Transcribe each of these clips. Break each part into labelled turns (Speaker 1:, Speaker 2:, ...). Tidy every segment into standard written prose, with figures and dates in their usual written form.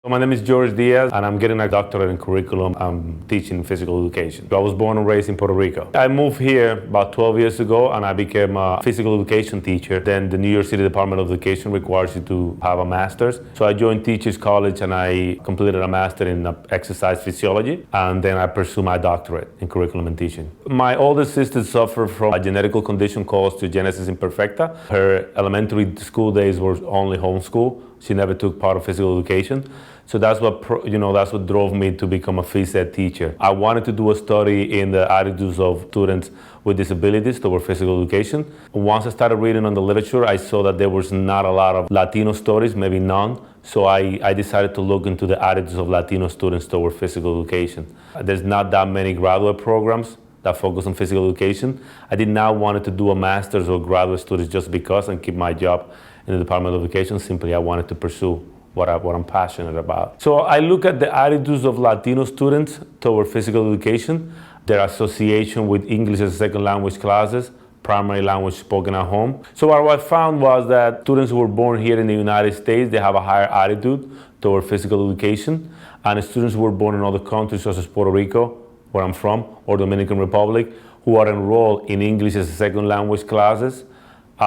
Speaker 1: My name is Diaz, and I'm getting a doctorate in curriculum. I'm teaching physical education. I was born and raised in Puerto Rico. I moved here about 12 years ago, and I became a physical education teacher. Then the New York City Department of Education requires you to have a master's. So I joined Teachers College, and I completed a master in exercise physiology, and then I pursued my doctorate in curriculum and teaching. My oldest sister suffered from a genetical condition called osteogenesis imperfecta. Her elementary school days were only homeschool. She never took part of physical education. So that's what drove me to become a phys ed teacher. I wanted to do a study in the attitudes of students with disabilities toward physical education. Once I started reading on the literature, I saw that there was not a lot of Latino stories, maybe none. So I decided to look into the attitudes of Latino students toward physical education. There's not that many graduate programs that focus on physical education. I did not want to do a master's or graduate studies just because and keep my job in the Department of Education. Simply, I wanted to pursue what I'm passionate about. So I look at the attitudes of Latino students toward physical education, their association with English as a second language classes, primary language spoken at home. So what I found was that students who were born here in the United States, they have a higher attitude toward physical education, and students who were born in other countries such as Puerto Rico, where I'm from, or Dominican Republic, who are enrolled in English as a second language classes,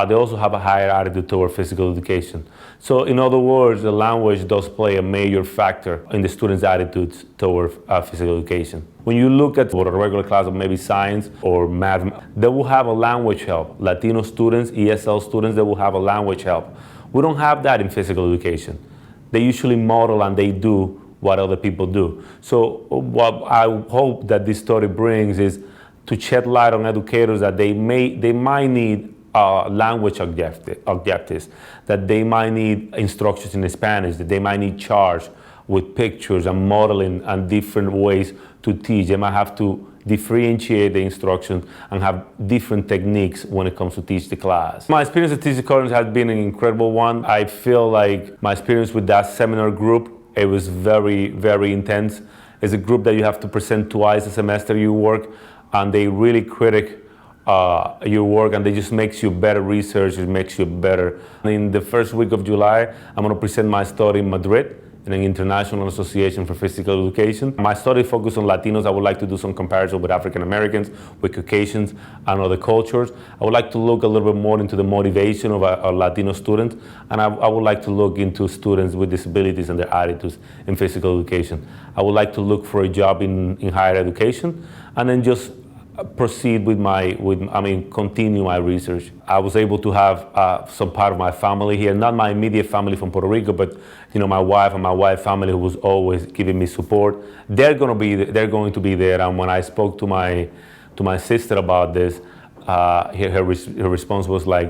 Speaker 1: they also have a higher attitude toward physical education. So in other words, the language does play a major factor in the students' attitudes toward physical education. When you look at what a regular class of maybe science or math, they will have a language help. Latino students, ESL students, they will have a language help. We don't have that in physical education. They usually model and they do what other people do. So what I hope that this story brings is to shed light on educators that they might need language objectives, that they might need instructions in Spanish, that they might need charts with pictures and modeling and different ways to teach. They might have to differentiate the instruction and have different techniques when it comes to teach the class. My experience at Teachers College has been an incredible one. I feel like my experience with that seminar group, it was very, very intense. It's a group that you have to present twice a semester you work, and they really critic your work, and they just makes you better research, it makes you better. In the first week of July, I'm going to present my study in Madrid in an international association for physical education. My study focuses on Latinos. I would like to do some comparison with African Americans, with Caucasians, and other cultures. I would like to look a little bit more into the motivation of a Latino student, and I would like to look into students with disabilities and their attitudes in physical education. I would like to look for a job in higher education, and then just proceed continue my research. I was able to have some part of my family here, not my immediate family from Puerto Rico, but my wife and my wife's family, who was always giving me support. They're going to be there. And when I spoke to my sister about this, her response was like,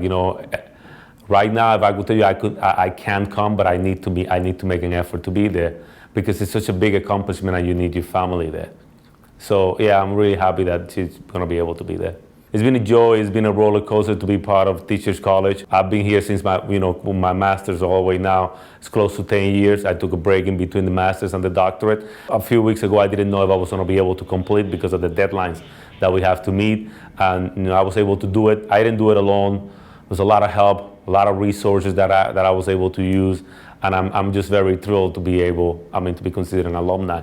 Speaker 1: right now, if I could tell you I can't come, but I need to make an effort to be there, because it's such a big accomplishment and you need your family there. So yeah, I'm really happy that she's going to be able to be there. It's been a joy. It's been a roller coaster to be part of Teachers College. I've been here since my master's all the way now. It's close to 10 years. I took a break in between the master's and the doctorate. A few weeks ago, I didn't know if I was going to be able to complete because of the deadlines that we have to meet. And I was able to do it. I didn't do it alone. There's a lot of help, a lot of resources that I was able to use. And I'm just very thrilled to be considered an alumni